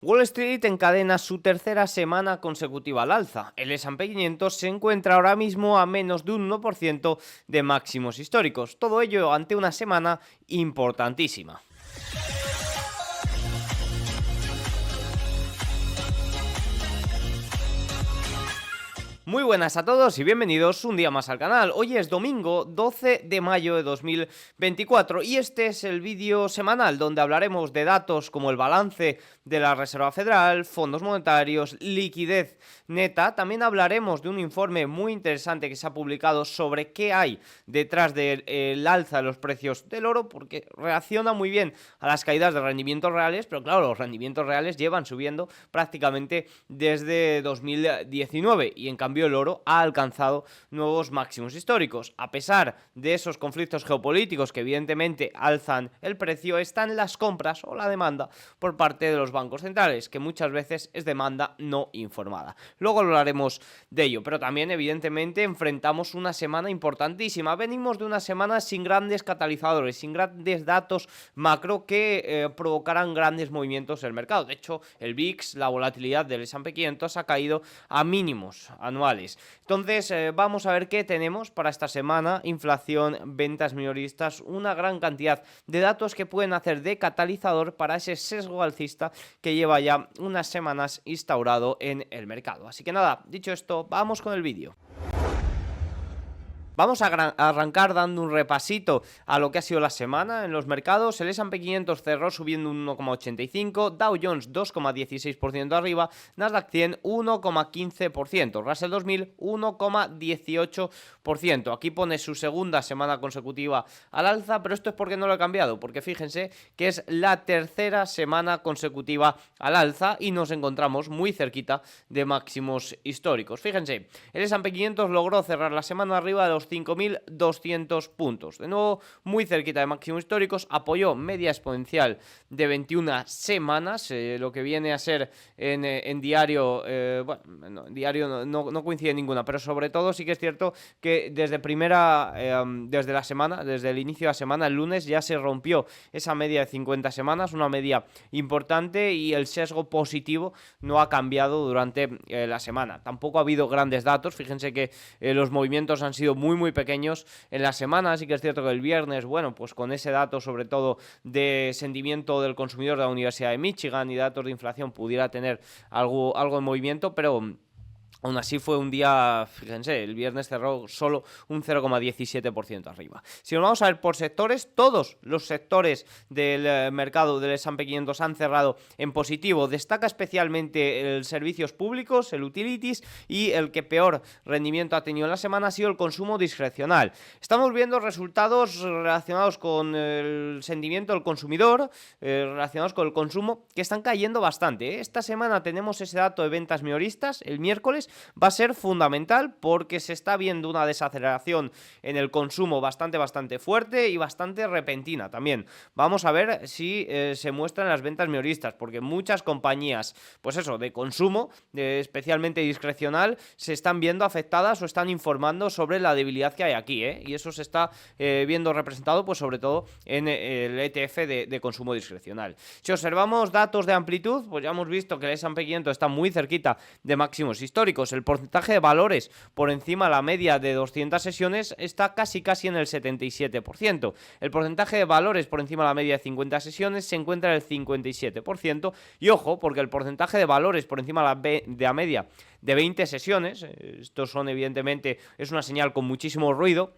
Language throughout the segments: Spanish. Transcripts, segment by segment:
Wall Street encadena su tercera semana consecutiva al alza. El S&P 500 se encuentra ahora mismo a menos de un 1% de máximos históricos. Todo ello ante una semana importantísima. Muy buenas a todos y bienvenidos un día más al canal. Hoy es domingo 12 de mayo de 2024 y este es el vídeo semanal donde hablaremos de datos como el balance de la Reserva Federal, fondos monetarios, liquidez neta. También hablaremos de un informe muy interesante que se ha publicado sobre qué hay detrás del alza de los precios del oro, porque reacciona muy bien a las caídas de rendimientos reales, pero claro, los rendimientos reales llevan subiendo prácticamente desde 2019 y en cambio el oro ha alcanzado nuevos máximos históricos. A pesar de esos conflictos geopolíticos que evidentemente alzan el precio, están las compras o la demanda por parte de los bancos centrales, que muchas veces es demanda no informada. Luego hablaremos de ello, pero también evidentemente enfrentamos una semana importantísima. Venimos de una semana sin grandes catalizadores, sin grandes datos macro que provocaran grandes movimientos en el mercado. De hecho, el VIX, la volatilidad del S&P 500 ha caído a mínimos anuales. Entonces, vamos a ver qué tenemos para esta semana. Inflación, ventas minoristas, una gran cantidad de datos que pueden hacer de catalizador para ese sesgo alcista que lleva ya unas semanas instaurado en el mercado. Así que nada, dicho esto, vamos con el vídeo. Vamos a arrancar dando un repasito a lo que ha sido la semana en los mercados. El S&P 500 cerró subiendo un 1,85%, Dow Jones 2,16% arriba, Nasdaq 100 1,15%, Russell 2000 1,18%. Aquí pone su segunda semana consecutiva al alza, pero esto es porque no lo he cambiado, porque fíjense que es la tercera semana consecutiva al alza y nos encontramos muy cerquita de máximos históricos. Fíjense, el S&P 500 logró cerrar la semana arriba de los 5.200 puntos. De nuevo, muy cerquita de máximos históricos, apoyó media exponencial de 21 semanas, lo que viene a ser en diario, bueno, en diario no coincide ninguna, pero sobre todo sí que es cierto que desde desde la semana, desde el inicio de la semana, el lunes ya se rompió esa media de 50 semanas, una media importante y el sesgo positivo no ha cambiado durante la semana. Tampoco ha habido grandes datos, fíjense que los movimientos han sido muy pequeños en la semana. Sí que es cierto que el viernes, bueno, pues con ese dato sobre todo de sentimiento del consumidor de la Universidad de Michigan y datos de inflación pudiera tener algo de movimiento, pero aún así fue un día, fíjense, el viernes cerró solo un 0,17% arriba. Si nos vamos a ver por sectores, todos los sectores del mercado del S&P 500 han cerrado en positivo. Destaca especialmente el servicios públicos, el utilities, y el que peor rendimiento ha tenido en la semana ha sido el consumo discrecional. Estamos viendo resultados relacionados con el sentimiento del consumidor, relacionados con el consumo, que están cayendo bastante. Esta semana tenemos ese dato de ventas minoristas, el miércoles, va a ser fundamental porque se está viendo una desaceleración en el consumo bastante fuerte y bastante repentina también. Vamos a ver si se muestran las ventas minoristas, porque muchas compañías, pues eso, de consumo, especialmente discrecional, se están viendo afectadas o están informando sobre la debilidad que hay aquí, y eso se está viendo representado pues sobre todo en el ETF de consumo discrecional. Si observamos datos de amplitud, pues ya hemos visto que el S&P 500 está muy cerquita de máximos históricos. El porcentaje de valores por encima de la media de 200 sesiones está casi en el 77%. El porcentaje de valores por encima de la media de 50 sesiones se encuentra en el 57%. Y ojo, porque el porcentaje de valores por encima de la media de 20 sesiones, estos son evidentemente, es una señal con muchísimo ruido,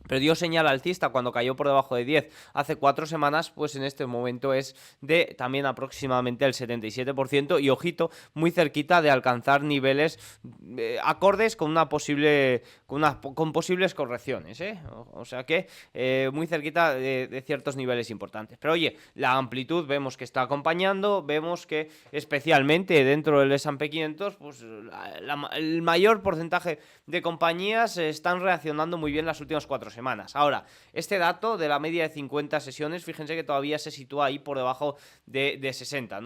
pero dio señal alcista cuando cayó por debajo de 10 hace 4 semanas, pues en este momento es de también aproximadamente el 77% y ojito, muy cerquita de alcanzar niveles acordes con una posible con posibles correcciones, o sea que muy cerquita de ciertos niveles importantes. Pero oye, la amplitud vemos que está acompañando, vemos que especialmente dentro del S&P 500, pues el mayor porcentaje de compañías están reaccionando muy bien las últimas 4 semanas. Ahora, este dato de la media de 50 sesiones, fíjense que todavía se sitúa ahí por debajo de 60.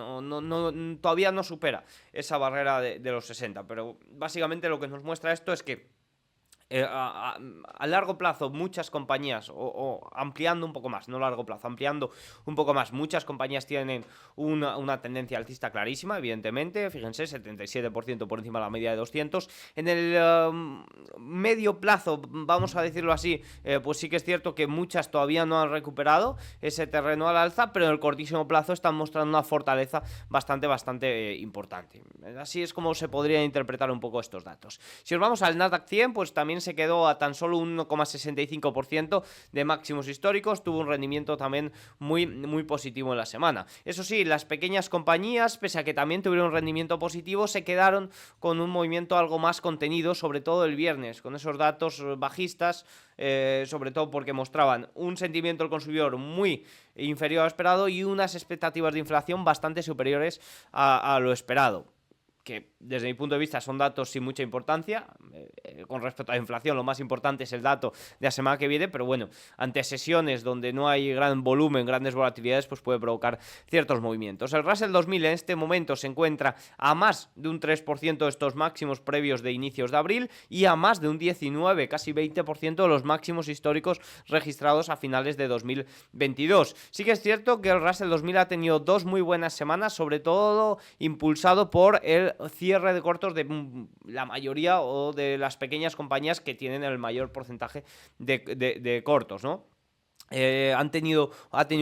Todavía no supera esa barrera de los 60. Pero básicamente lo que nos muestra esto es que a largo plazo muchas compañías, o ampliando un poco más, no largo plazo, ampliando un poco más, muchas compañías tienen una tendencia alcista clarísima, evidentemente, fíjense, 77% por encima de la media de 200. En el medio plazo, vamos a decirlo así, pues sí que es cierto que muchas todavía no han recuperado ese terreno al alza, pero en el cortísimo plazo están mostrando una fortaleza bastante importante. Así es como se podría interpretar un poco estos datos. Si os vamos al Nasdaq 100, pues también se quedó a tan solo un 1,65% de máximos históricos, tuvo un rendimiento también muy positivo en la semana. Eso sí, las pequeñas compañías, pese a que también tuvieron un rendimiento positivo, se quedaron con un movimiento algo más contenido, sobre todo el viernes, con esos datos bajistas, sobre todo porque mostraban un sentimiento del consumidor muy inferior a lo esperado y unas expectativas de inflación bastante superiores a lo esperado, que desde mi punto de vista son datos sin mucha importancia. Con respecto a la inflación, lo más importante es el dato de la semana que viene, pero bueno, ante sesiones donde no hay gran volumen, grandes volatilidades, pues puede provocar ciertos movimientos. El Russell 2000 en este momento se encuentra a más de un 3% de estos máximos previos de inicios de abril y a más de un 19, casi 20% de los máximos históricos registrados a finales de 2022. Sí que es cierto que el Russell 2000 ha tenido dos muy buenas semanas, sobre todo impulsado por el cierre de cortos de la mayoría o de las pequeñas compañías que tienen el mayor porcentaje de cortos, ¿no? Ha tenido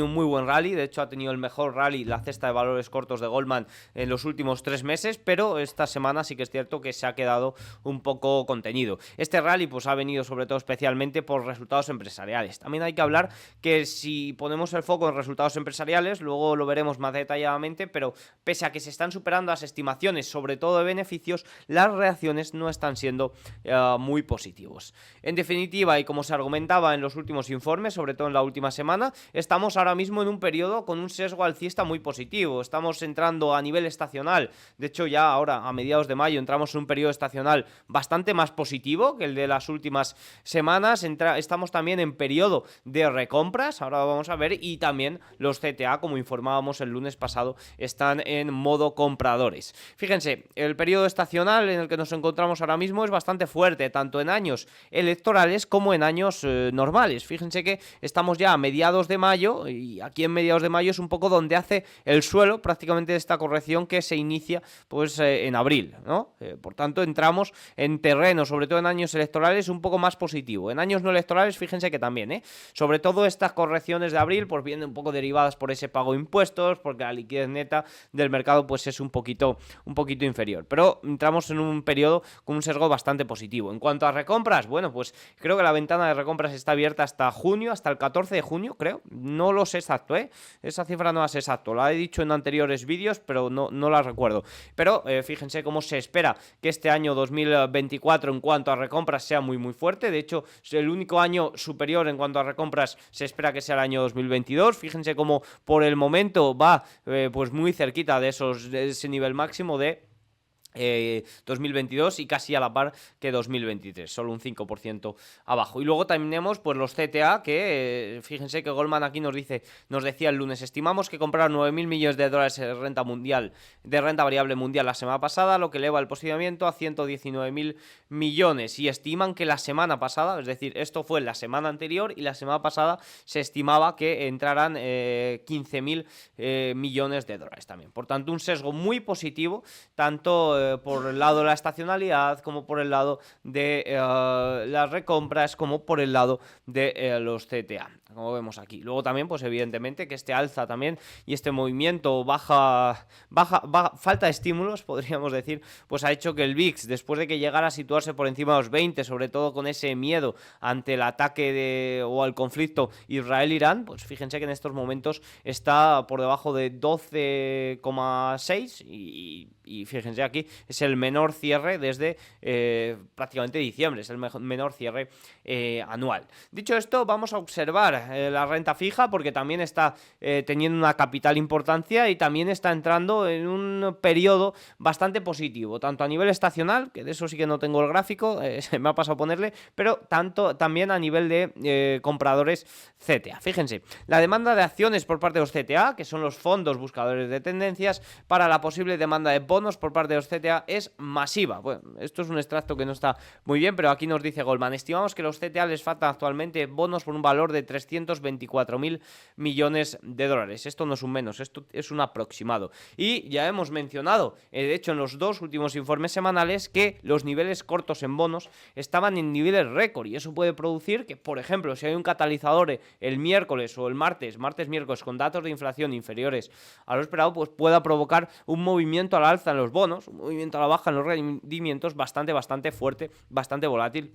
un muy buen rally, de hecho ha tenido el mejor rally, la cesta de valores cortos de Goldman en los últimos 3 meses, pero esta semana sí que es cierto que se ha quedado un poco contenido. Este rally pues ha venido sobre todo especialmente por resultados empresariales. También hay que hablar que si ponemos el foco en resultados empresariales, luego lo veremos más detalladamente, pero pese a que se están superando las estimaciones, sobre todo de beneficios, las reacciones no están siendo muy positivos. En definitiva, y como se argumentaba en los últimos informes, sobre todo en la última semana, estamos ahora mismo en un periodo con un sesgo alcista muy positivo. Estamos entrando a nivel estacional, de hecho ya ahora a mediados de mayo entramos en un periodo estacional bastante más positivo que el de las últimas semanas. Estamos también en periodo de recompras, ahora vamos a ver, y también los CTA, como informábamos el lunes pasado, están en modo compradores. Fíjense, el periodo estacional en el que nos encontramos ahora mismo es bastante fuerte, tanto en años electorales como en años normales. Fíjense que estamos ya a mediados de mayo, y aquí en mediados de mayo es un poco donde hace el suelo prácticamente de esta corrección que se inicia pues en abril, ¿no? Por tanto entramos en terreno, sobre todo en años electorales, un poco más positivo. En años no electorales, fíjense que también, sobre todo estas correcciones de abril pues vienen un poco derivadas por ese pago de impuestos, porque la liquidez neta del mercado pues es un poquito inferior, pero entramos en un periodo con un sesgo bastante positivo. En cuanto a recompras, bueno, pues creo que la ventana de recompras está abierta hasta junio, hasta el 14 de junio, creo. No lo sé exacto, esa cifra no la sé exacto. La he dicho en anteriores vídeos, pero no la recuerdo. Pero fíjense cómo se espera que este año 2024 en cuanto a recompras sea muy fuerte. De hecho, el único año superior en cuanto a recompras se espera que sea el año 2022. Fíjense cómo por el momento va pues muy cerquita de ese nivel máximo de 2022 y casi a la par que 2023, solo un 5% abajo. Y luego tenemos pues los CTA que fíjense que Goldman aquí nos decía el lunes: estimamos que compraron 9.000 millones de dólares de renta variable mundial la semana pasada, lo que eleva el posicionamiento a 119.000 millones, y estiman que la semana pasada, es decir, esto fue la semana anterior y la semana pasada se estimaba que entraran 15.000 millones de dólares también. Por tanto, un sesgo muy positivo, tanto por el lado de la estacionalidad, como por el lado de las recompras, como por el lado de los CTA, como vemos aquí. Luego también, pues evidentemente que este alza también y este movimiento falta de estímulos, podríamos decir, pues ha hecho que el VIX, después de que llegara a situarse por encima de los 20, sobre todo con ese miedo ante el ataque o al conflicto Israel-Irán, pues fíjense que en estos momentos está por debajo de 12,6 y fíjense aquí, es el menor cierre desde prácticamente diciembre, es el menor cierre anual. Dicho esto, vamos a observar la renta fija, porque también está teniendo una capital importancia y también está entrando en un periodo bastante positivo, tanto a nivel estacional, que de eso sí que no tengo el gráfico, se me ha pasado ponerle, pero también a nivel de compradores CTA. Fíjense, la demanda de acciones por parte de los CTA, que son los fondos buscadores de tendencias, para la posible demanda de bonos por parte de los CTA, CTA es masiva. Bueno, esto es un extracto que no está muy bien, pero aquí nos dice Goldman: estimamos que los CTA les faltan actualmente bonos por un valor de 324.000 millones de dólares. Esto no es un menos, esto es un aproximado. Y ya hemos mencionado, de hecho en los dos últimos informes semanales, que los niveles cortos en bonos estaban en niveles récord, y eso puede producir que, por ejemplo, si hay un catalizador el miércoles o el miércoles, con datos de inflación inferiores a lo esperado, pues pueda provocar un movimiento a la alza en los bonos, un movimiento a la baja en los rendimientos bastante fuerte, bastante volátil,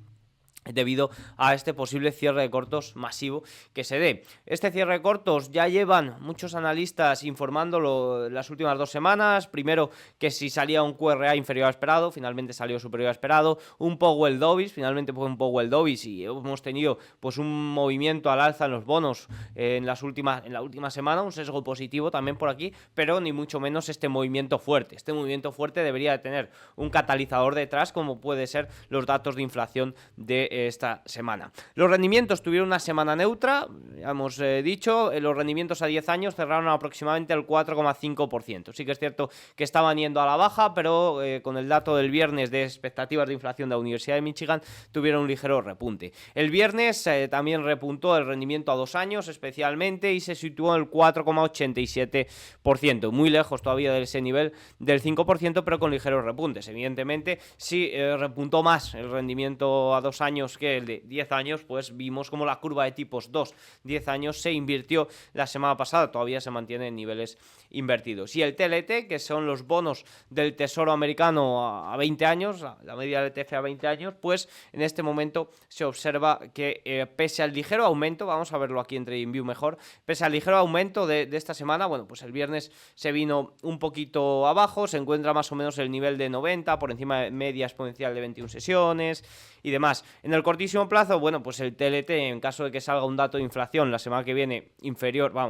debido a este posible cierre de cortos masivo que se dé. Este cierre de cortos ya llevan muchos analistas informándolo las últimas 2 semanas. Primero, que si salía un QRA inferior a esperado, finalmente salió superior a esperado. Un Powell Dovish, finalmente fue un Powell Dovish, y hemos tenido pues un movimiento al alza en los bonos en la última semana, un sesgo positivo también por aquí, pero ni mucho menos este movimiento fuerte. Este movimiento fuerte debería de tener un catalizador detrás, como puede ser los datos de inflación de esta semana. Los rendimientos tuvieron una semana neutra, ya hemos dicho. Los rendimientos a 10 años cerraron aproximadamente el 4,5%. Sí que es cierto que estaban yendo a la baja, pero con el dato del viernes de expectativas de inflación de la Universidad de Michigan tuvieron un ligero repunte. El viernes también repuntó el rendimiento a 2 años especialmente, y se situó en el 4,87%, muy lejos todavía de ese nivel del 5%, pero con ligeros repuntes. Evidentemente, si repuntó más el rendimiento a 2 años que el de 10 años, pues vimos como la curva de tipos 2-10 años se invirtió la semana pasada, todavía se mantiene en niveles invertidos. Y el TLT, que son los bonos del Tesoro americano a 20 años, la media del ETF a 20 años, pues en este momento se observa que pese al ligero aumento, vamos a verlo aquí en TradingView mejor, pese al ligero aumento de esta semana, bueno, pues el viernes se vino un poquito abajo, se encuentra más o menos el nivel de 90, por encima de media exponencial de 21 sesiones y demás. En el cortísimo plazo, bueno, pues el TLT, en caso de que salga un dato de inflación la semana que viene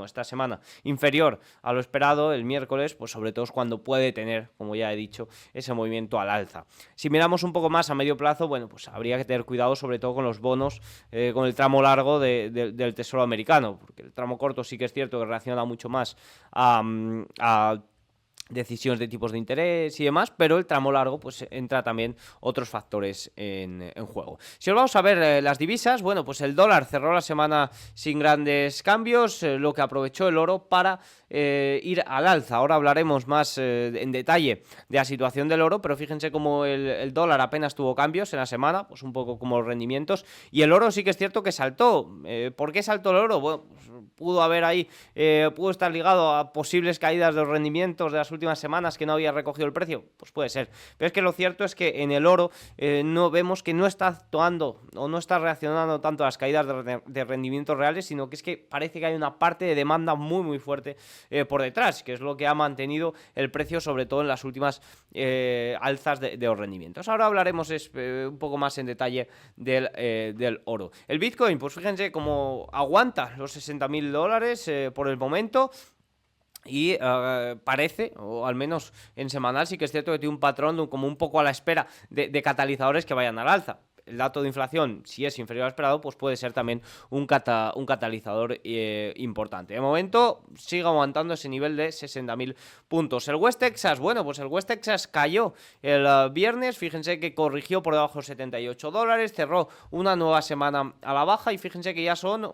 esta semana inferior a lo esperado, el miércoles, pues sobre todo es cuando puede tener, como ya he dicho, ese movimiento al alza. Si miramos un poco más a medio plazo, bueno, pues habría que tener cuidado sobre todo con los bonos, con el tramo largo del Tesoro americano, porque el tramo corto sí que es cierto que reacciona mucho más a decisiones de tipos de interés y demás, pero el tramo largo pues entra también otros factores en juego. Si os vamos a ver las divisas, bueno, pues el dólar cerró la semana sin grandes cambios, lo que aprovechó el oro para ir al alza. Ahora hablaremos más en detalle de la situación del oro, pero fíjense cómo el dólar apenas tuvo cambios en la semana, pues un poco como los rendimientos, y el oro sí que es cierto que saltó. ¿Por qué saltó el oro? Bueno, pues pudo estar ligado a posibles caídas de los rendimientos de las últimas semanas, que no había recogido el precio, pues puede ser, pero es que lo cierto es que en el oro no vemos que no está actuando o no está reaccionando tanto a las caídas de rendimientos reales, sino que es que parece que hay una parte de demanda muy fuerte por detrás, que es lo que ha mantenido el precio, sobre todo en las últimas alzas de los rendimientos. Ahora hablaremos un poco más en detalle del oro. El Bitcoin, pues fíjense cómo aguanta los $60.000 por el momento. Y parece, o al menos en semanal, sí que es cierto que tiene un patrón como un poco a la espera de catalizadores que vayan al alza. El dato de inflación, si es inferior al esperado, pues puede ser también un catalizador importante. De momento sigue aguantando ese nivel de 60.000 puntos. El West Texas, bueno, pues el West Texas cayó el viernes, fíjense que corrigió por debajo de $78, cerró una nueva semana a la baja, y fíjense que ya son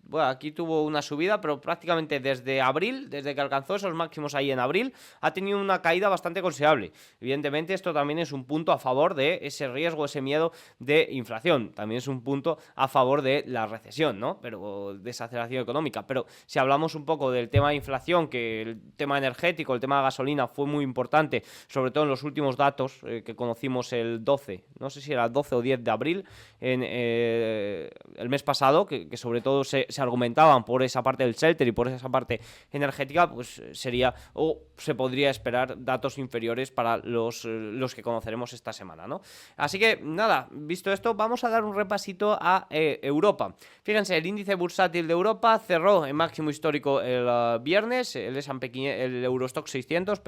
bueno, aquí tuvo una subida, pero prácticamente desde abril, desde que alcanzó esos máximos ahí en abril, ha tenido una caída bastante considerable. Evidentemente esto también es un punto a favor de ese riesgo, ese miedo de inflación. También es un punto a favor de la recesión, ¿no? Pero desaceleración económica. Pero si hablamos un poco del tema de inflación, que el tema energético, el tema de gasolina fue muy importante, sobre todo en los últimos datos que conocimos el 12, no sé si era el 12 o 10 de abril, el mes pasado, que sobre todo se argumentaban por esa parte del shelter y por esa parte energética, pues sería o se podría esperar datos inferiores para los que conoceremos esta semana, ¿no? Así que nada, visto esto, vamos a dar un repasito a Europa. Fíjense, el índice bursátil de Europa cerró en máximo histórico el viernes, el Eurostoxx 600,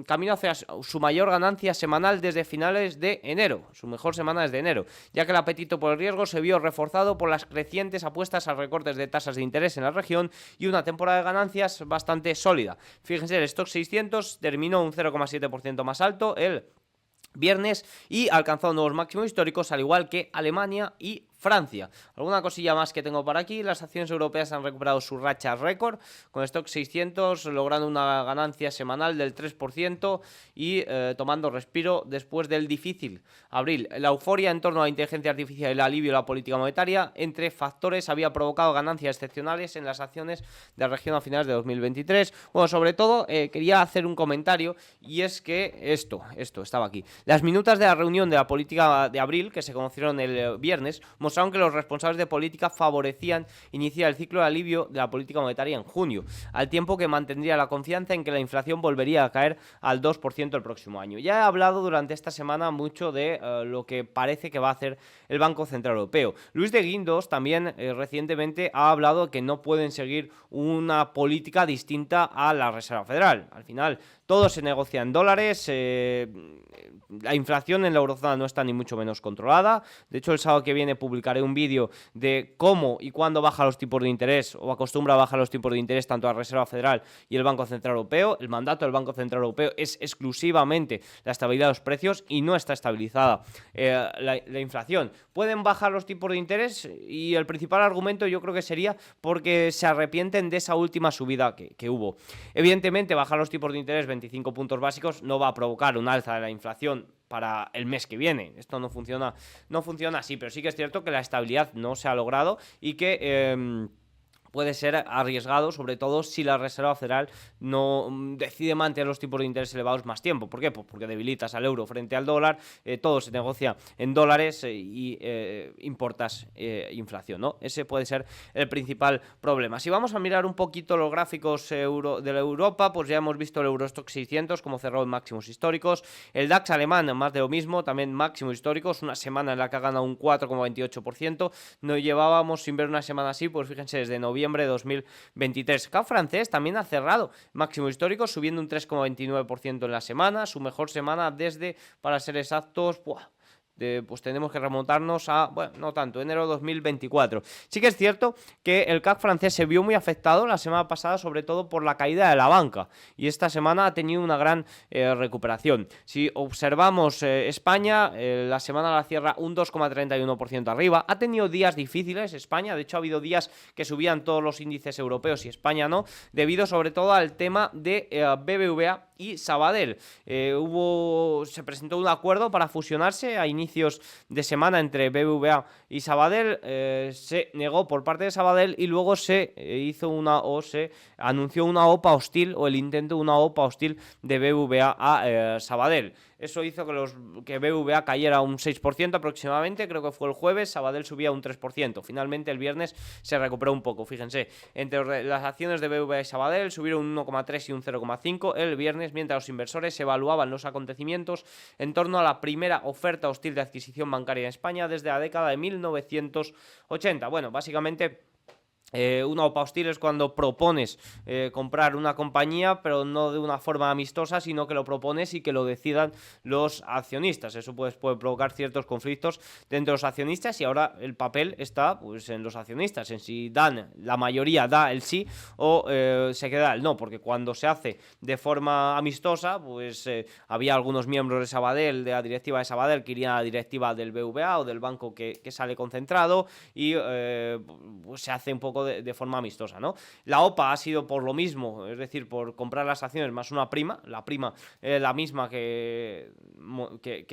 camino hacia su mayor ganancia semanal desde finales de enero, su mejor semana desde enero, ya que el apetito por el riesgo se vio reforzado por las crecientes apuestas respuestas a recortes de tasas de interés en la región y una temporada de ganancias bastante sólida. Fíjense, el Stoxx 600 terminó un 0,7% más alto el viernes y alcanzó nuevos máximos históricos, al igual que Alemania y Francia. Alguna cosilla más que tengo por aquí: las acciones europeas han recuperado su racha récord, con Stoxx 600 logrando una ganancia semanal del 3% y tomando respiro después del difícil abril. La euforia en torno a la inteligencia artificial y el alivio de la política monetaria, entre factores, había provocado ganancias excepcionales en las acciones de la región a finales de 2023. Bueno, sobre todo quería hacer un comentario, y es que esto estaba aquí. Las minutas de la reunión de la política de abril, que se conocieron el viernes, mostraron que los responsables de política favorecían iniciar el ciclo de alivio de la política monetaria en junio, al tiempo que mantendría la confianza en que la inflación volvería a caer al 2% el próximo año. Ya he hablado durante esta semana mucho de lo que parece que va a hacer el Banco Central Europeo. Luis de Guindos también recientemente ha hablado de que no pueden seguir una política distinta a la Reserva Federal. Al final, todo se negocia en dólares, la inflación en la eurozona no está ni mucho menos controlada. De hecho, el sábado que viene publicaré un vídeo de cómo y cuándo baja los tipos de interés, o acostumbra a bajar los tipos de interés, tanto la Reserva Federal y el Banco Central Europeo. El mandato del Banco Central Europeo es exclusivamente la estabilidad de los precios y no está estabilizada la inflación. Pueden bajar los tipos de interés, y el principal argumento yo creo que sería porque se arrepienten de esa última subida que hubo. Evidentemente, bajar los tipos de interés 25 puntos básicos no va a provocar un alza de la inflación para el mes que viene. Esto no funciona así, pero sí que es cierto que la estabilidad no se ha logrado y que puede ser arriesgado, sobre todo si la Reserva Federal no decide mantener los tipos de interés elevados más tiempo. ¿Por qué? Pues porque debilitas al euro frente al dólar, todo se negocia en dólares y importas inflación, ¿no? Ese puede ser el principal problema. Si vamos a mirar un poquito los gráficos de la Europa, pues ya hemos visto el Eurostoxx 600 como cerró en máximos históricos, el DAX alemán más de lo mismo, también máximos históricos, una semana en la que ha ganado un 4,28%, no llevábamos sin ver una semana así, pues fíjense, desde noviembre de 2023. CAC francés también ha cerrado máximo histórico, subiendo un 3,29% en la semana, su mejor semana desde, para ser exactos, pues tenemos que remontarnos a, bueno, no tanto, enero de 2024. Sí que es cierto que el CAC francés se vio muy afectado la semana pasada, sobre todo por la caída de la banca, y esta semana ha tenido una gran recuperación. Si observamos España, la semana la cierra un 2,31% arriba. Ha tenido días difíciles España, de hecho ha habido días que subían todos los índices europeos y España no, debido sobre todo al tema de BBVA y Sabadell. Se presentó un acuerdo para fusionarse a inicios de semana entre BBVA y Sabadell. Se negó por parte de Sabadell y luego se anunció una OPA hostil, o el intento de una OPA hostil de BBVA a Sabadell. Eso hizo que BBVA cayera un 6% aproximadamente, creo que fue el jueves. Sabadell subía un 3%. Finalmente el viernes se recuperó un poco. Fíjense, entre las acciones de BBVA y Sabadell subieron un 1,3 y un 0,5 el viernes, mientras los inversores evaluaban los acontecimientos en torno a la primera oferta hostil de adquisición bancaria en España desde la década de 1980. Bueno, básicamente una OPA hostil es cuando propones comprar una compañía, pero no de una forma amistosa, sino que lo propones y que lo decidan los accionistas. Eso puede provocar ciertos conflictos dentro de los accionistas, y ahora el papel está pues en los accionistas, en si la mayoría da el sí o se queda el no, porque cuando se hace de forma amistosa, pues había algunos miembros de Sabadell, de la directiva de Sabadell, que irían a la directiva del BBVA o del banco que sale concentrado, y pues se hace un poco de forma amistosa, ¿no? La OPA ha sido por lo mismo, es decir, por comprar las acciones más una prima, la prima la misma que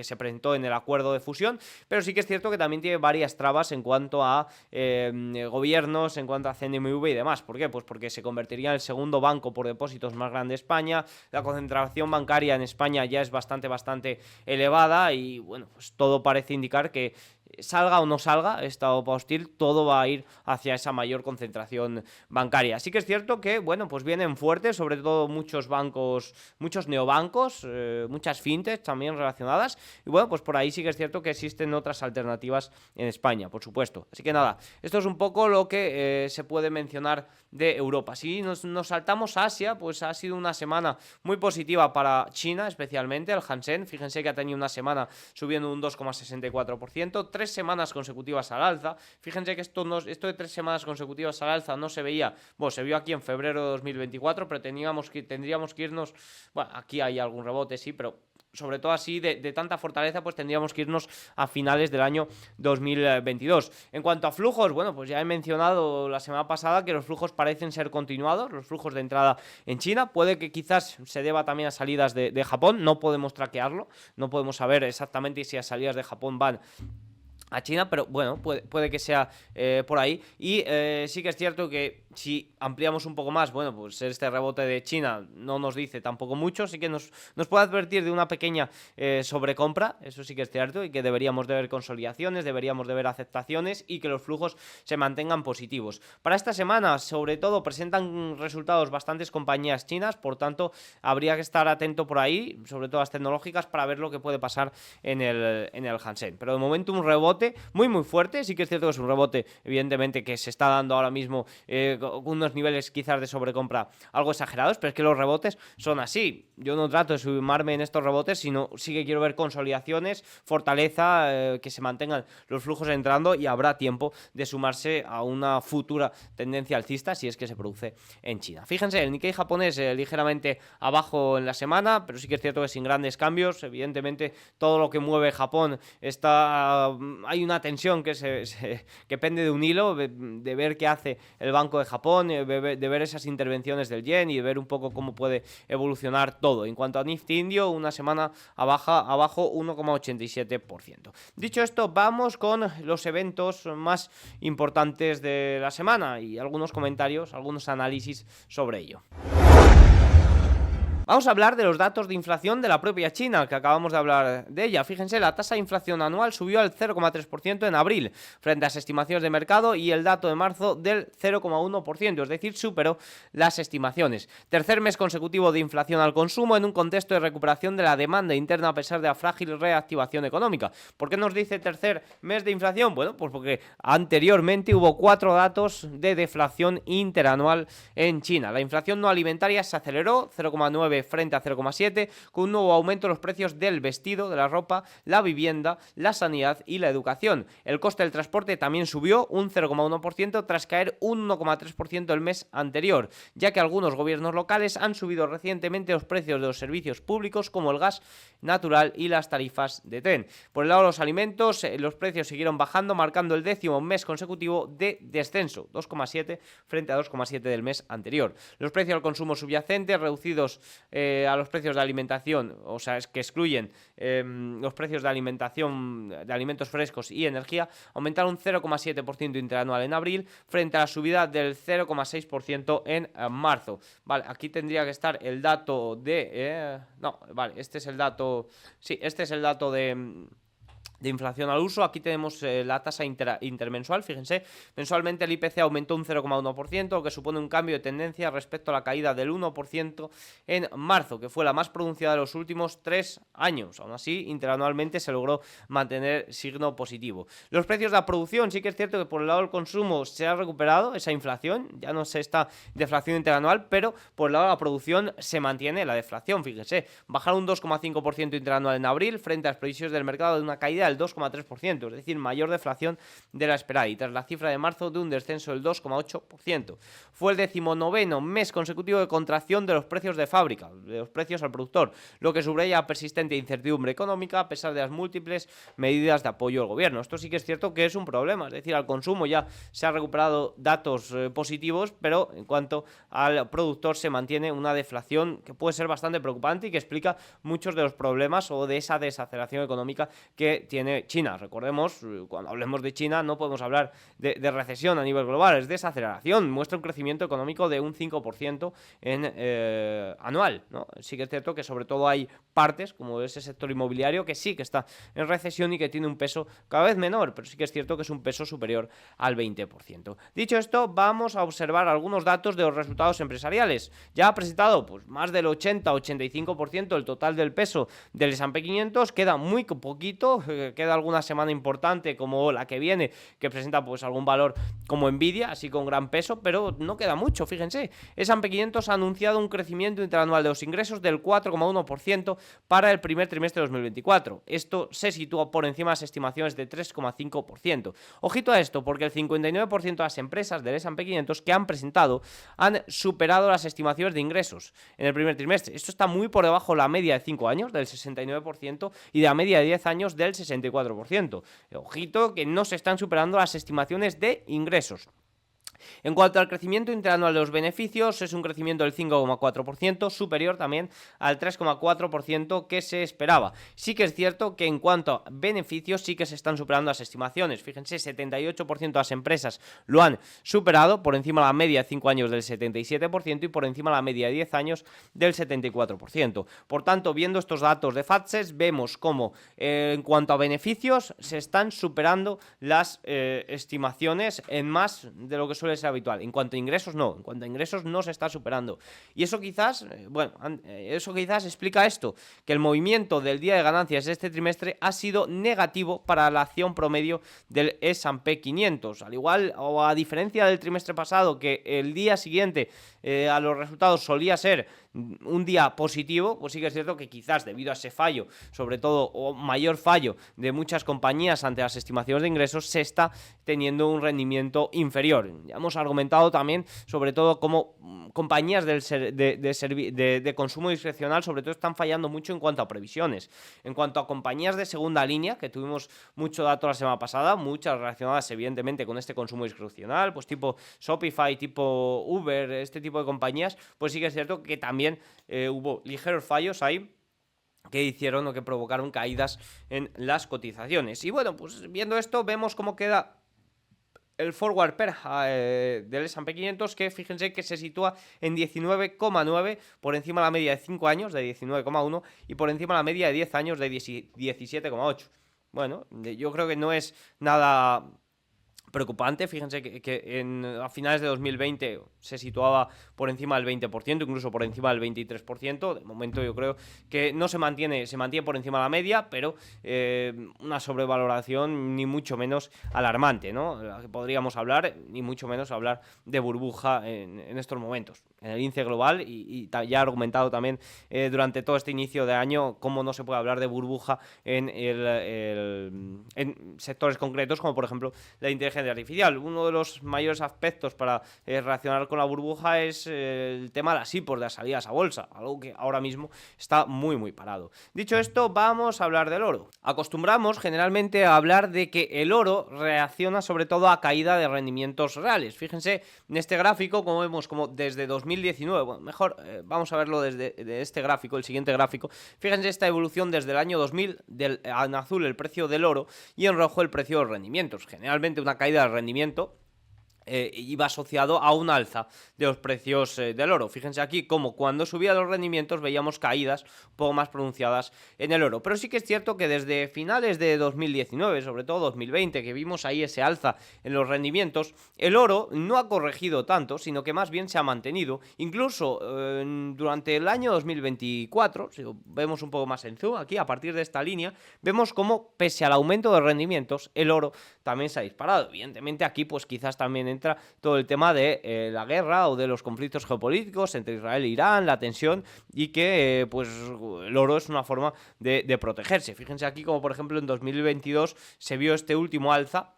se presentó en el acuerdo de fusión, pero sí que es cierto que también tiene varias trabas en cuanto a gobiernos, en cuanto a CNMV y demás. ¿Por qué? Pues porque se convertiría en el segundo banco por depósitos más grande de España, la concentración bancaria en España ya es bastante elevada, y bueno, pues todo parece indicar que salga o no salga esta OPA hostil, todo va a ir hacia esa mayor concentración bancaria. Sí que es cierto que, bueno, pues vienen fuertes, sobre todo muchos bancos, muchos neobancos, muchas fintechs también relacionadas, y bueno, pues por ahí sí que es cierto que existen otras alternativas en España, por supuesto. Así que nada, esto es un poco lo que se puede mencionar de Europa. Si nos saltamos a Asia, pues ha sido una semana muy positiva para China, especialmente el Hansen. Fíjense que ha tenido una semana subiendo un 2,64%, 3 semanas consecutivas al alza. Fíjense que esto de 3 semanas consecutivas al alza no se veía, bueno, se vio aquí en febrero de 2024, pero tendríamos que irnos, bueno, aquí hay algún rebote, sí, pero sobre todo así, de tanta fortaleza, pues tendríamos que irnos a finales del año 2022. En cuanto a flujos, bueno, pues ya he mencionado la semana pasada que los flujos parecen ser continuados, los flujos de entrada en China. Puede que quizás se deba también a salidas de Japón, no podemos traquearlo, no podemos saber exactamente si las salidas de Japón van a China, pero bueno, puede que sea por ahí. Y sí que es cierto que si ampliamos un poco más, bueno, pues este rebote de China no nos dice tampoco mucho, sí que nos puede advertir de una pequeña sobrecompra, eso sí que es cierto, y que deberíamos de ver consolidaciones, deberíamos de ver aceptaciones y que los flujos se mantengan positivos. Para esta semana, sobre todo, presentan resultados bastantes compañías chinas, por tanto, habría que estar atento por ahí, sobre todo las tecnológicas, para ver lo que puede pasar en el Hansen. Pero de momento un rebote muy fuerte, sí que es cierto que es un rebote, evidentemente, que se está dando ahora mismo unos niveles quizás de sobrecompra algo exagerados, pero es que los rebotes son así. Yo no trato de sumarme en estos rebotes, sino sí que quiero ver consolidaciones, fortaleza, que se mantengan los flujos entrando y habrá tiempo de sumarse a una futura tendencia alcista si es que se produce en China. Fíjense, el Nikkei japonés ligeramente abajo en la semana, pero sí que es cierto que sin grandes cambios. Evidentemente todo lo que mueve Japón hay una tensión que pende de un hilo, de ver qué hace el Banco de Japón, de ver esas intervenciones del yen y de ver un poco cómo puede evolucionar todo. En cuanto a Nifty Indio, una semana abajo 1,87%. Dicho esto, vamos con los eventos más importantes de la semana y algunos comentarios, algunos análisis sobre ello. Vamos a hablar de los datos de inflación de la propia China, que acabamos de hablar de ella. Fíjense, la tasa de inflación anual subió al 0,3% en abril, frente a las estimaciones de mercado, y el dato de marzo del 0,1%, es decir, superó las estimaciones. Tercer mes consecutivo de inflación al consumo en un contexto de recuperación de la demanda interna a pesar de la frágil reactivación económica. ¿Por qué nos dice tercer mes de inflación? Bueno, pues porque anteriormente hubo 4 datos de deflación interanual en China. La inflación no alimentaria se aceleró, 0,9 frente a 0,7, con un nuevo aumento en los precios del vestido, de la ropa, la vivienda, la sanidad y la educación. El coste del transporte también subió un 0,1% tras caer un 1,3% el mes anterior, ya que algunos gobiernos locales han subido recientemente los precios de los servicios públicos como el gas natural y las tarifas de tren. Por el lado de los alimentos, los precios siguieron bajando, marcando el 10º mes consecutivo de descenso, 2,7 frente a 2,7 del mes anterior. Los precios al consumo subyacente, reducidos a los precios de alimentación, o sea, es que excluyen los precios de alimentación, de alimentos frescos y energía, aumentaron un 0,7% interanual en abril frente a la subida del 0,6% en marzo. Vale, aquí tendría que estar el dato de... no, vale, este es el dato... Sí, este es el dato de inflación al uso. Aquí tenemos la tasa intermensual. Fíjense, mensualmente el IPC aumentó un 0,1%, lo que supone un cambio de tendencia respecto a la caída del 1% en marzo, que fue la más pronunciada de los últimos 3 años. Aún así, interanualmente se logró mantener signo positivo. Los precios de la producción, sí que es cierto que por el lado del consumo se ha recuperado esa inflación, ya no se está deflación interanual, pero por el lado de la producción se mantiene la deflación. Fíjense, bajaron un 2,5% interanual en abril frente a las previsiones del mercado de una caída del 2,3%, es decir, mayor deflación de la esperada, y tras la cifra de marzo de un descenso del 2,8%. Fue el 19º mes consecutivo de contracción de los precios de fábrica, de los precios al productor, lo que subraya la persistente incertidumbre económica a pesar de las múltiples medidas de apoyo al gobierno. Esto sí que es cierto que es un problema, es decir, al consumo ya se ha recuperado datos positivos, pero en cuanto al productor se mantiene una deflación que puede ser bastante preocupante y que explica muchos de los problemas o de esa desaceleración económica que tiene China. Recordemos, cuando hablemos de China no podemos hablar de recesión a nivel global, es desaceleración, muestra un crecimiento económico de un 5% anual, ¿no? Sí que es cierto que sobre todo hay partes, como ese sector inmobiliario, que sí que está en recesión y que tiene un peso cada vez menor, pero sí que es cierto que es un peso superior al 20%. Dicho esto, vamos a observar algunos datos de los resultados empresariales. Ya ha presentado pues más del 80-85% del total del peso del S&P 500, queda muy poquito, queda alguna semana importante como la que viene, que presenta pues algún valor como Nvidia, así con gran peso, pero no queda mucho, fíjense. S&P 500 ha anunciado un crecimiento interanual de los ingresos del 4,1% para el primer trimestre de 2024. Esto se sitúa por encima de las estimaciones de 3,5%. Ojito a esto, porque el 59% de las empresas del S&P 500 que han presentado han superado las estimaciones de ingresos en el primer trimestre. Esto está muy por debajo de la media de 5 años, del 69%, y de la media de 10 años, del 64%. Ojito que no se están superando las estimaciones de ingresos. En cuanto al crecimiento interanual de los beneficios, es un crecimiento del 5,4%, superior también al 3,4% que se esperaba. Sí que es cierto que en cuanto a beneficios sí que se están superando las estimaciones. Fíjense, 78% de las empresas lo han superado, por encima de la media de 5 años del 77% y por encima de la media de 10 años del 74%. Por tanto, viendo estos datos de FATSES, vemos cómo en cuanto a beneficios se están superando las estimaciones en más de lo que suele ser habitual. En cuanto a ingresos, no. En cuanto a ingresos, no se está superando. Y eso quizás, eso quizás explica esto, que el movimiento del día de ganancias de este trimestre ha sido negativo para la acción promedio del S&P 500. Al igual, o a diferencia del trimestre pasado, que el día siguiente a los resultados solía ser un día positivo, pues sí que es cierto que quizás debido a ese fallo, sobre todo, o mayor fallo de muchas compañías ante las estimaciones de ingresos, se está teniendo un rendimiento inferior. Ya hemos argumentado también, sobre todo, cómo compañías de consumo discrecional, sobre todo, están fallando mucho en cuanto a previsiones. En cuanto a compañías de segunda línea, que tuvimos mucho dato la semana pasada, muchas relacionadas evidentemente con este consumo discrecional, pues tipo Shopify, tipo Uber, este tipo de compañías, pues sí que es cierto que también hubo ligeros fallos ahí que hicieron o que provocaron caídas en las cotizaciones. Y bueno, pues viendo esto, vemos cómo queda el forward pair del S&P 500, que fíjense que se sitúa en 19,9, por encima de la media de 5 años de 19,1 y por encima de la media de 10 años de 17,8. Bueno, yo creo que no es nada preocupante. Fíjense que a finales de 2020 se situaba por encima del 20%, incluso por encima del 23%. De momento yo creo que no se mantiene por encima de la media, pero una sobrevaloración ni mucho menos alarmante, ¿no? La que podríamos hablar, ni mucho menos hablar de burbuja en estos momentos. En el índice global, y ya he argumentado también durante todo este inicio de año cómo no se puede hablar de burbuja en sectores concretos, como por ejemplo la inteligencia artificial. Uno de los mayores aspectos para relacionar con la burbuja es el tema de las IPOs, de las salidas a bolsa, algo que ahora mismo está muy muy parado. Dicho esto, vamos a hablar del oro. Acostumbramos generalmente a hablar de que el oro reacciona sobre todo a caída de rendimientos reales. Fíjense en este gráfico, como vemos, como desde 2019, bueno, mejor vamos a verlo desde este gráfico, el siguiente gráfico. Fíjense esta evolución desde el año 2000, en azul el precio del oro y en rojo el precio de los rendimientos. Generalmente una caída de rendimiento iba asociado a un alza de los precios del oro. Fíjense aquí como cuando subían los rendimientos veíamos caídas un poco más pronunciadas en el oro. Pero sí que es cierto que desde finales de 2019, sobre todo 2020, que vimos ahí ese alza en los rendimientos, el oro no ha corregido tanto, sino que más bien se ha mantenido. Incluso durante el año 2024, si vemos un poco más en zoom, aquí a partir de esta línea, vemos como pese al aumento de rendimientos, el oro también se ha disparado. Evidentemente aquí pues quizás también entra todo el tema de la guerra o de los conflictos geopolíticos entre Israel e Irán, la tensión, y que pues el oro es una forma de protegerse. Fíjense aquí como por ejemplo en 2022 se vio este último alza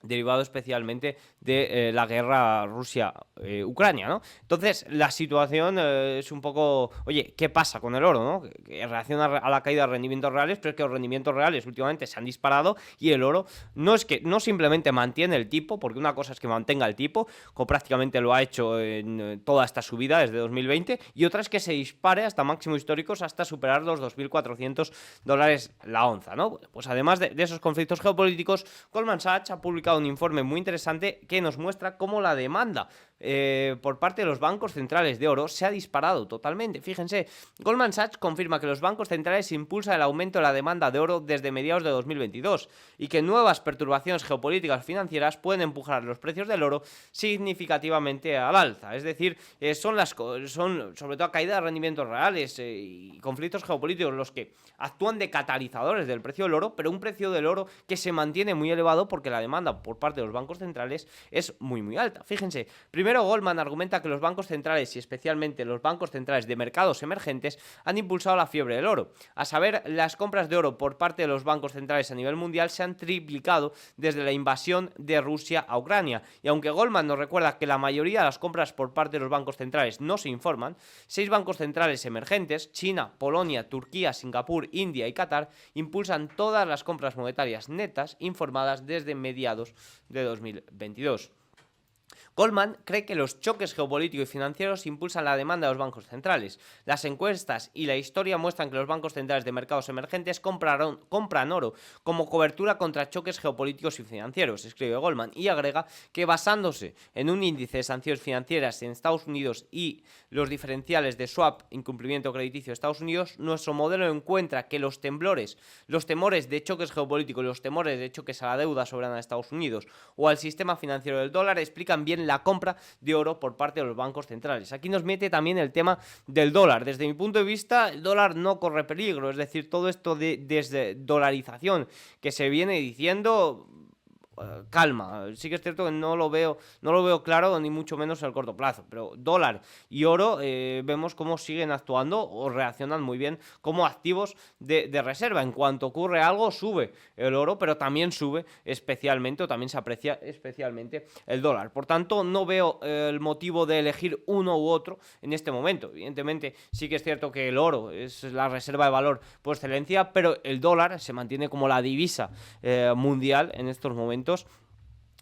derivado especialmente de la guerra Rusia-Ucrania, ¿no? Entonces, la situación es un poco, oye, ¿qué pasa con el oro, no? Que reacciona a la caída de rendimientos reales, pero es que los rendimientos reales últimamente se han disparado y el oro no simplemente mantiene el tipo, porque una cosa es que mantenga el tipo, como prácticamente lo ha hecho en toda esta subida desde 2020, y otra es que se dispare hasta máximos históricos, hasta superar los $2.400 la onza, ¿no? Pues además de esos conflictos geopolíticos, Goldman Sachs ha publicado un informe muy interesante que nos muestra cómo la demanda por parte de los bancos centrales de oro se ha disparado totalmente. Fíjense, Goldman Sachs confirma que los bancos centrales impulsan el aumento de la demanda de oro desde mediados de 2022 y que nuevas perturbaciones geopolíticas financieras pueden empujar los precios del oro significativamente al alza. Es decir, son sobre todo caída de rendimientos reales y conflictos geopolíticos los que actúan de catalizadores del precio del oro, pero un precio del oro que se mantiene muy elevado porque la demanda por parte de los bancos centrales es muy alta. Fíjense, primero Goldman argumenta que los bancos centrales y especialmente los bancos centrales de mercados emergentes han impulsado la fiebre del oro. A saber, las compras de oro por parte de los bancos centrales a nivel mundial se han triplicado desde la invasión de Rusia a Ucrania. Y aunque Goldman nos recuerda que la mayoría de las compras por parte de los bancos centrales no se informan, 6 bancos centrales emergentes, China, Polonia, Turquía, Singapur, India y Qatar, impulsan todas las compras monetarias netas informadas desde mediados de 2022. Goldman cree que los choques geopolíticos y financieros impulsan la demanda de los bancos centrales. Las encuestas y la historia muestran que los bancos centrales de mercados emergentes compran oro como cobertura contra choques geopolíticos y financieros, escribe Goldman, y agrega que basándose en un índice de sanciones financieras en Estados Unidos y los diferenciales de swap, incumplimiento crediticio de Estados Unidos, nuestro modelo encuentra que los temores, los temores de choques geopolíticos y los temores de choques a la deuda soberana de Estados Unidos o al sistema financiero del dólar explican bien la compra de oro por parte de los bancos centrales. Aquí nos mete también el tema del dólar. Desde mi punto de vista, el dólar no corre peligro, es decir, todo esto de desdolarización que se viene diciendo, calma. Sí que es cierto que no lo veo claro, ni mucho menos al corto plazo, pero dólar y oro vemos cómo siguen actuando o reaccionan muy bien como activos de reserva. En cuanto ocurre algo, sube el oro, pero también sube especialmente, o también se aprecia especialmente el dólar. Por tanto, no veo el motivo de elegir uno u otro en este momento. Evidentemente, sí que es cierto que el oro es la reserva de valor por excelencia, pero el dólar se mantiene como la divisa mundial en estos momentos.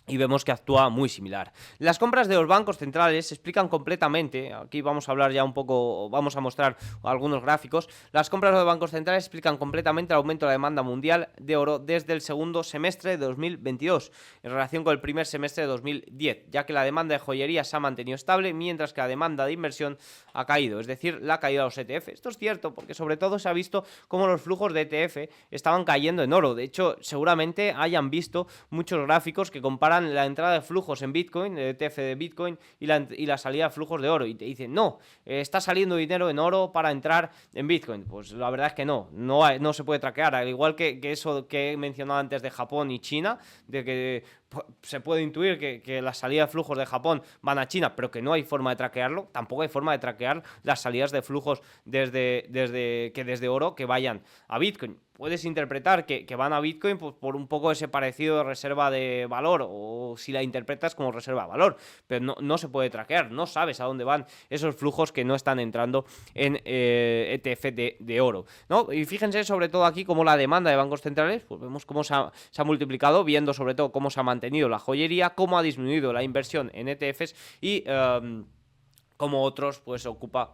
Y vemos que actúa muy similar. Las compras de los bancos centrales se explican completamente, aquí vamos a hablar ya un poco, vamos a mostrar algunos gráficos. Las compras de los bancos centrales explican completamente el aumento de la demanda mundial de oro desde el segundo semestre de 2022 en relación con el primer semestre de 2010, ya que la demanda de joyería se ha mantenido estable mientras que la demanda de inversión ha caído, es decir, la caída de los ETF. Esto es cierto porque sobre todo se ha visto cómo los flujos de ETF estaban cayendo en oro. De hecho, seguramente hayan visto muchos gráficos que comparan la entrada de flujos en Bitcoin, el ETF de Bitcoin, y la salida de flujos de oro. Y te dicen, no, está saliendo dinero en oro para entrar en Bitcoin. Pues la verdad es que no se puede traquear. Al igual que eso que he mencionado antes de Japón y China, de que se puede intuir que la salida de flujos de Japón van a China, pero que no hay forma de traquearlo. Tampoco hay forma de traquear las salidas de flujos desde oro que vayan a Bitcoin. Puedes interpretar que van a Bitcoin pues, por un poco ese parecido de reserva de valor, o si la interpretas como reserva de valor, pero no se puede traquear, no sabes a dónde van esos flujos que no están entrando en ETF de oro, ¿no? Y fíjense sobre todo aquí cómo la demanda de bancos centrales, pues vemos cómo se ha multiplicado, viendo sobre todo cómo se ha mantenido la joyería, cómo ha disminuido la inversión en ETFs y como otros, pues ocupa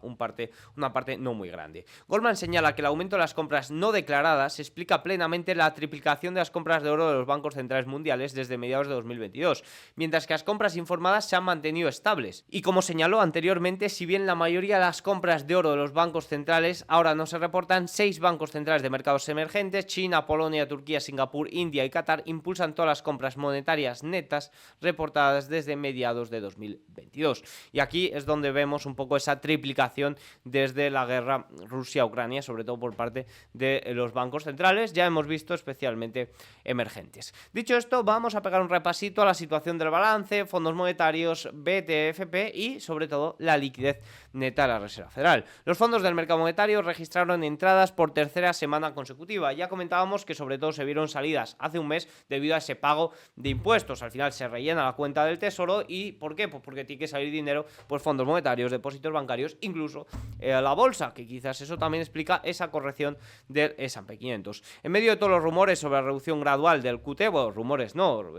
una parte no muy grande. Goldman señala que el aumento de las compras no declaradas explica plenamente la triplicación de las compras de oro de los bancos centrales mundiales desde mediados de 2022, mientras que las compras informadas se han mantenido estables. Y como señaló anteriormente, si bien la mayoría de las compras de oro de los bancos centrales ahora no se reportan, 6 bancos centrales de mercados emergentes, China, Polonia, Turquía, Singapur, India y Qatar, impulsan todas las compras monetarias netas reportadas desde mediados de 2022. Y aquí es donde vemos un poco esa triplicación desde la guerra Rusia-Ucrania, sobre todo por parte de los bancos centrales, ya hemos visto especialmente emergentes. Dicho esto, vamos a pegar un repasito a la situación del balance, fondos monetarios, BTFP y sobre todo la liquidez neta de la Reserva Federal. Los fondos del mercado monetario registraron entradas por tercera semana consecutiva. Ya comentábamos que sobre todo se vieron salidas hace un mes debido a ese pago de impuestos. Al final se rellena la cuenta del Tesoro y ¿por qué? Pues porque tiene que salir dinero por fondos monetarios propietarios, depósitos bancarios, incluso la bolsa, que quizás eso también explica esa corrección del S&P 500. En medio de todos los rumores sobre la reducción gradual del QT, bueno, rumores no,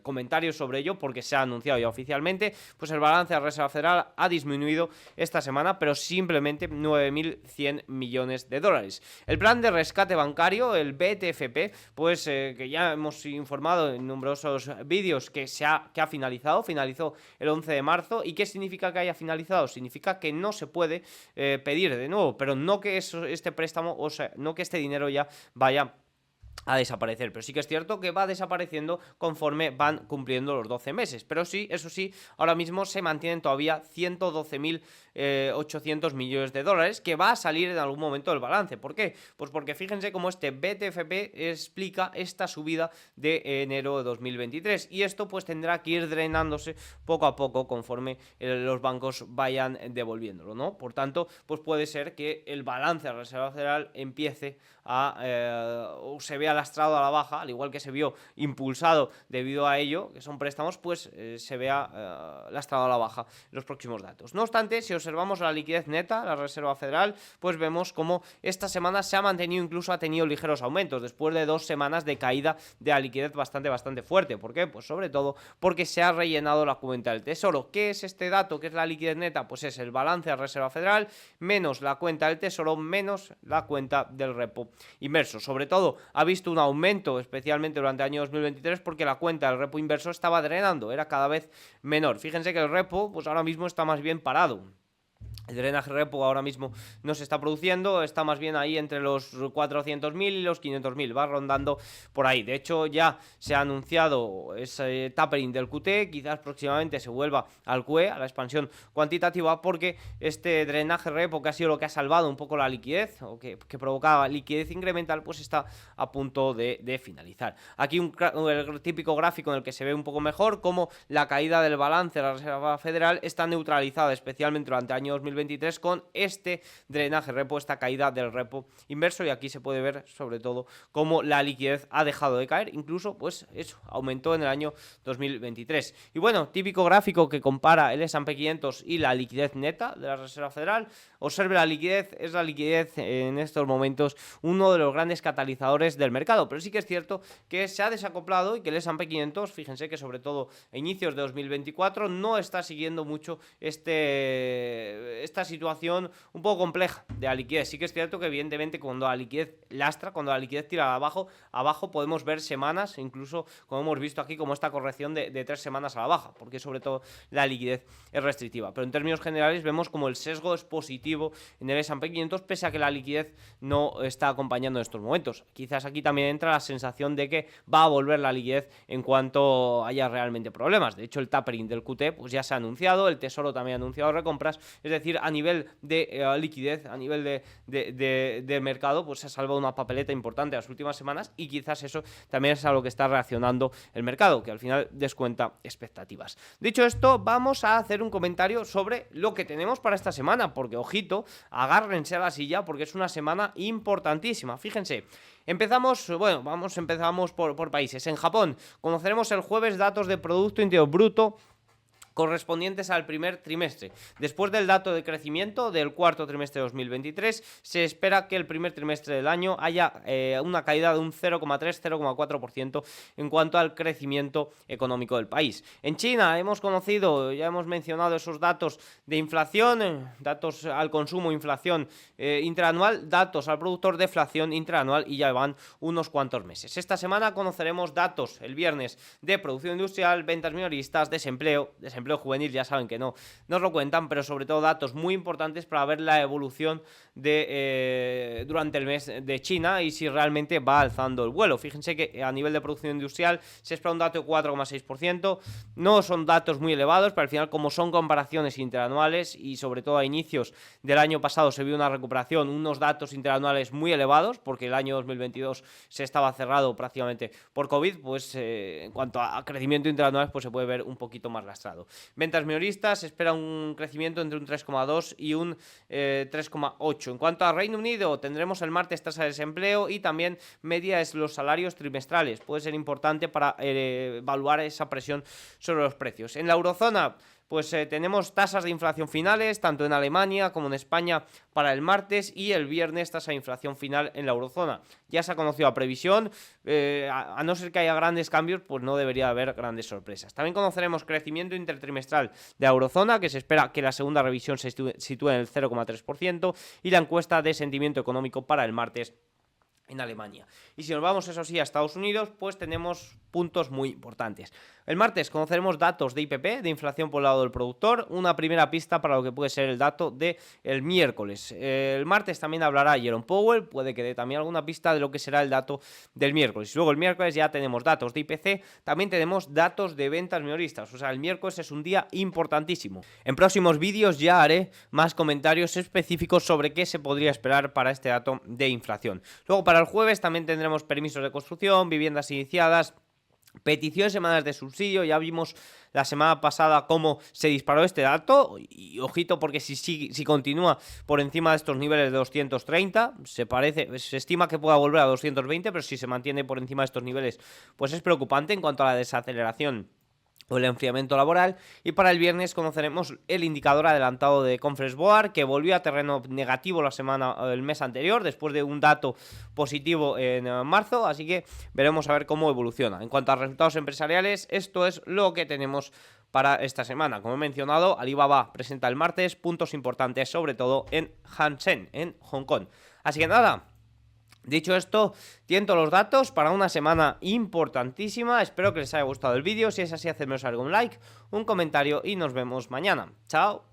comentarios sobre ello, porque se ha anunciado ya oficialmente, pues el balance de la Reserva Federal ha disminuido esta semana, pero simplemente 9.100 millones de dólares. El plan de rescate bancario, el BTFP, pues que ya hemos informado en numerosos vídeos que ha finalizó el 11 de marzo. ¿Y qué significa que haya finalizado? Significa que no se puede pedir de nuevo, pero no que este préstamo, o sea, no que este dinero ya vaya a desaparecer, pero sí que es cierto que va desapareciendo conforme van cumpliendo los 12 meses, pero sí, eso sí, ahora mismo se mantienen todavía 112.800 millones de dólares que va a salir en algún momento del balance. ¿Por qué? Pues porque fíjense cómo este BTFP explica esta subida de enero de 2023 y esto pues tendrá que ir drenándose poco a poco conforme los bancos vayan devolviéndolo, ¿no? Por tanto, pues puede ser que el balance de la Reserva Federal empiece o se vea lastrado a la baja, al igual que se vio impulsado debido a ello, que son préstamos, pues se vea lastrado a la baja en los próximos datos. No obstante, si observamos la liquidez neta, la Reserva Federal, pues vemos como esta semana se ha mantenido, incluso ha tenido ligeros aumentos, después de 2 semanas de caída de la liquidez bastante fuerte. ¿Por qué? Pues sobre todo porque se ha rellenado la cuenta del Tesoro. ¿Qué es este dato? ¿Qué es la liquidez neta? Pues es el balance de la Reserva Federal menos la cuenta del Tesoro menos la cuenta del repo inverso. Sobre todo ha visto un aumento, especialmente durante el año 2023, porque la cuenta del repo inverso estaba drenando, era cada vez menor. Fíjense que el repo pues ahora mismo está más bien parado. El drenaje repo ahora mismo no se está produciendo, está más bien ahí entre los 400.000 y los 500.000, va rondando por ahí. De hecho, ya se ha anunciado ese tapering del QT, quizás próximamente se vuelva al QE, a la expansión cuantitativa, porque este drenaje repo, que ha sido lo que ha salvado un poco la liquidez, o que provocaba liquidez incremental, pues está a punto de finalizar. Aquí el típico gráfico en el que se ve un poco mejor cómo la caída del balance de la Reserva Federal está neutralizada, especialmente durante el año 2023, con este drenaje repo, esta caída del repo inverso, y aquí se puede ver sobre todo cómo la liquidez ha dejado de caer, incluso pues eso, aumentó en el año 2023. Y bueno, típico gráfico que compara el S&P 500 y la liquidez neta de la Reserva Federal. Observe la liquidez, es la liquidez en estos momentos uno de los grandes catalizadores del mercado, pero sí que es cierto que se ha desacoplado y que el S&P 500, fíjense que sobre todo a inicios de 2024 no está siguiendo mucho esta situación un poco compleja de la liquidez. Sí que es cierto que evidentemente cuando la liquidez lastra, cuando la liquidez tira abajo podemos ver semanas, incluso como hemos visto aquí, como esta corrección de 3 semanas a la baja, porque sobre todo la liquidez es restrictiva. Pero en términos generales vemos como el sesgo es positivo en el S&P 500, pese a que la liquidez no está acompañando en estos momentos. Quizás aquí también entra la sensación de que va a volver la liquidez en cuanto haya realmente problemas. De hecho, el tapering del QT pues ya se ha anunciado, el Tesoro también ha anunciado recompras, es decir, a nivel de liquidez, a nivel de mercado, pues se ha salvado una papeleta importante las últimas semanas, y quizás eso también es a lo que está reaccionando el mercado, que al final descuenta expectativas. Dicho esto, vamos a hacer un comentario sobre lo que tenemos para esta semana, porque ojito, agárrense a la silla porque es una semana importantísima. Fíjense, empezamos por países. En Japón conoceremos el jueves datos de Producto Interior Bruto correspondientes al primer trimestre. Después del dato de crecimiento del cuarto trimestre de 2023, se espera que el primer trimestre del año haya una caída de un 0,3-0,4% en cuanto al crecimiento económico del país. En China ya hemos mencionado esos datos de inflación, datos al consumo, inflación interanual, datos al productor, deflación interanual, y ya van unos cuantos meses. Esta semana conoceremos datos el viernes de producción industrial, ventas minoristas, desempleo juvenil, ya saben que no nos lo cuentan, pero sobre todo datos muy importantes para ver la evolución durante el mes de China y si realmente va alzando el vuelo. Fíjense que a nivel de producción industrial se espera un dato de 4,6%, no son datos muy elevados, pero al final, como son comparaciones interanuales y sobre todo a inicios del año pasado se vio una recuperación, unos datos interanuales muy elevados, porque el año 2022 se estaba cerrado prácticamente por COVID, pues en cuanto a crecimiento interanual pues se puede ver un poquito más lastrado. Ventas minoristas, se espera un crecimiento entre un 3,2 y un 3,8. En cuanto a Reino Unido, tendremos el martes tasa de desempleo y también medias los salarios trimestrales. Puede ser importante para evaluar esa presión sobre los precios. En la eurozona, pues tenemos tasas de inflación finales, tanto en Alemania como en España para el martes, y el viernes tasa de inflación final en la eurozona. Ya se ha conocido la previsión, a no ser que haya grandes cambios, pues no debería haber grandes sorpresas. También conoceremos crecimiento intertrimestral de la eurozona, que se espera que la segunda revisión se sitúe en el 0,3%, y la encuesta de sentimiento económico para el martes en Alemania. Y si nos vamos, eso sí, a Estados Unidos, pues tenemos puntos muy importantes. El martes conoceremos datos de IPP, de inflación por el lado del productor, una primera pista para lo que puede ser el dato del miércoles. El martes también hablará Jerome Powell, puede que dé también alguna pista de lo que será el dato del miércoles. Luego el miércoles ya tenemos datos de IPC, también tenemos datos de ventas minoristas, o sea, el miércoles es un día importantísimo. En próximos vídeos ya haré más comentarios específicos sobre qué se podría esperar para este dato de inflación. Luego para el jueves también tendremos permisos de construcción, viviendas iniciadas, peticiones semanales de subsidio. Ya vimos la semana pasada cómo se disparó este dato, y ojito, porque si continúa por encima de estos niveles de 230, se estima que pueda volver a 220, pero si se mantiene por encima de estos niveles, pues es preocupante en cuanto a la desaceleración o el enfriamiento laboral. Y para el viernes conoceremos el indicador adelantado de Conference Board, que volvió a terreno negativo el mes anterior, después de un dato positivo en marzo, así que veremos a ver cómo evoluciona. En cuanto a resultados empresariales, esto es lo que tenemos para esta semana. Como he mencionado, Alibaba presenta el martes puntos importantes, sobre todo en Hang Seng, en Hong Kong. Así que nada, dicho esto, tiento los datos para una semana importantísima. Espero que les haya gustado el vídeo. Si es así, hacedme algún like, un comentario y nos vemos mañana. Chao.